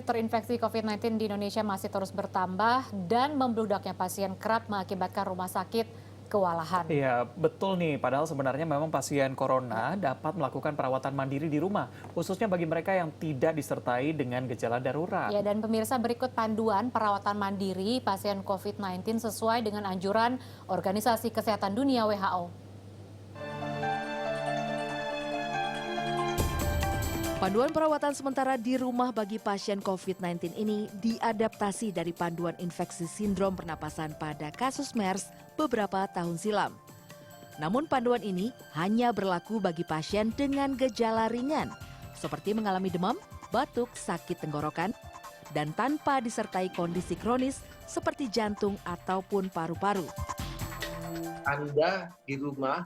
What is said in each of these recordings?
Terinfeksi COVID-19 di Indonesia masih terus bertambah dan membludaknya pasien kerap mengakibatkan rumah sakit kewalahan. Iya, betul nih. Padahal sebenarnya memang pasien corona dapat melakukan perawatan mandiri di rumah, khususnya bagi mereka yang tidak disertai dengan gejala darurat. Ya, dan pemirsa berikut panduan perawatan mandiri pasien COVID-19 sesuai dengan anjuran Organisasi Kesehatan Dunia (WHO). Panduan perawatan sementara di rumah bagi pasien COVID-19 ini diadaptasi dari panduan infeksi sindrom pernapasan pada kasus MERS beberapa tahun silam. Namun panduan ini hanya berlaku bagi pasien dengan gejala ringan, seperti mengalami demam, batuk, sakit tenggorokan, dan tanpa disertai kondisi kronis seperti jantung ataupun paru-paru. Anda di rumah,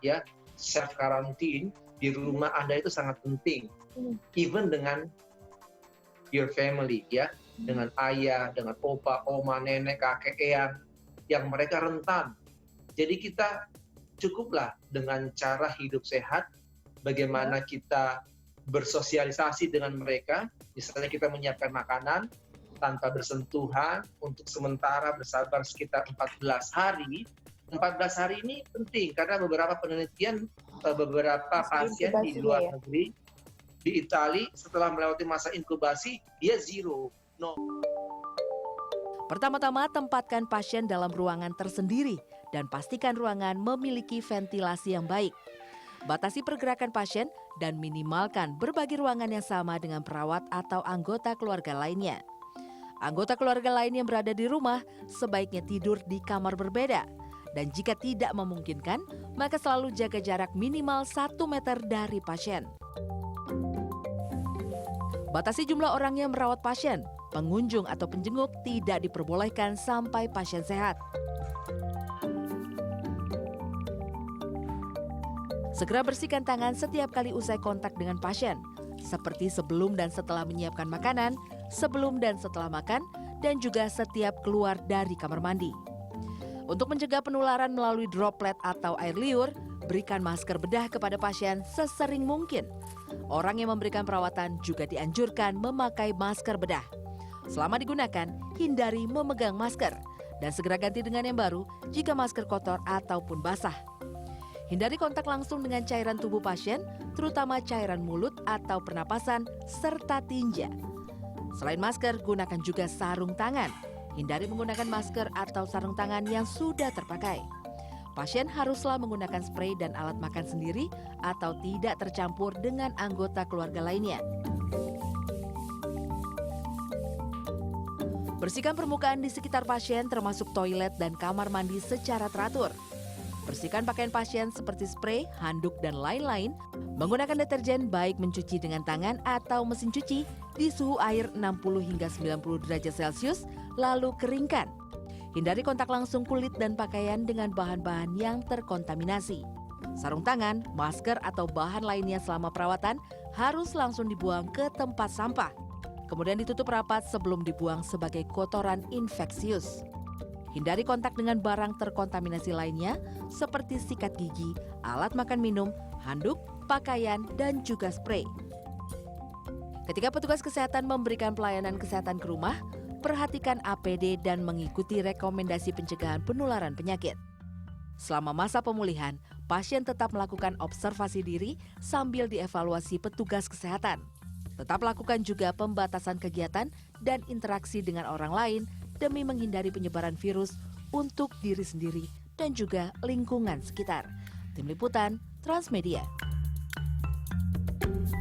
ya, self karantin di rumah Anda itu sangat penting. Even dengan your family, ya, dengan ayah, dengan opa, oma, nenek, kakek, eyang, yang mereka rentan. Jadi kita cukuplah dengan cara hidup sehat, bagaimana kita bersosialisasi dengan mereka, misalnya kita menyiapkan makanan tanpa bersentuhan untuk sementara bersabar sekitar 14 hari. 14 hari ini penting karena beberapa penelitian, beberapa pasien di luar negeri, di Italia setelah melewati masa inkubasi, dia zero. Pertama-tama tempatkan pasien dalam ruangan tersendiri dan pastikan ruangan memiliki ventilasi yang baik. Batasi pergerakan pasien dan minimalkan berbagi ruangan yang sama dengan perawat atau anggota keluarga lainnya. Anggota keluarga lain yang berada di rumah sebaiknya tidur di kamar berbeda. Dan jika tidak memungkinkan, maka selalu jaga jarak minimal 1 meter dari pasien. Batasi jumlah orang yang merawat pasien, pengunjung atau penjenguk tidak diperbolehkan sampai pasien sehat. Segera bersihkan tangan setiap kali usai kontak dengan pasien, seperti sebelum dan setelah menyiapkan makanan, sebelum dan setelah makan, dan juga setiap keluar dari kamar mandi. Untuk mencegah penularan melalui droplet atau air liur, berikan masker bedah kepada pasien sesering mungkin. Orang yang memberikan perawatan juga dianjurkan memakai masker bedah. Selama digunakan, hindari memegang masker dan segera ganti dengan yang baru jika masker kotor ataupun basah. Hindari kontak langsung dengan cairan tubuh pasien, terutama cairan mulut atau pernapasan, serta tinja. Selain masker, gunakan juga sarung tangan. Hindari menggunakan masker atau sarung tangan yang sudah terpakai. Pasien haruslah menggunakan spray dan alat makan sendiri atau tidak tercampur dengan anggota keluarga lainnya. Bersihkan permukaan di sekitar pasien termasuk toilet dan kamar mandi secara teratur. Bersihkan pakaian pasien seperti spray, handuk, dan lain-lain. Menggunakan deterjen baik mencuci dengan tangan atau mesin cuci di suhu air 60 hingga 90 derajat Celcius, lalu keringkan. Hindari kontak langsung kulit dan pakaian dengan bahan-bahan yang terkontaminasi. Sarung tangan, masker, atau bahan lainnya selama perawatan harus langsung dibuang ke tempat sampah. Kemudian ditutup rapat sebelum dibuang sebagai kotoran infeksius. Hindari kontak dengan barang terkontaminasi lainnya seperti sikat gigi, alat makan minum, handuk, pakaian, dan juga spray. Ketika petugas kesehatan memberikan pelayanan kesehatan ke rumah, perhatikan APD dan mengikuti rekomendasi pencegahan penularan penyakit. Selama masa pemulihan, pasien tetap melakukan observasi diri sambil dievaluasi petugas kesehatan. Tetap lakukan juga pembatasan kegiatan dan interaksi dengan orang lain demi menghindari penyebaran virus untuk diri sendiri dan juga lingkungan sekitar. Tim Liputan, Transmedia.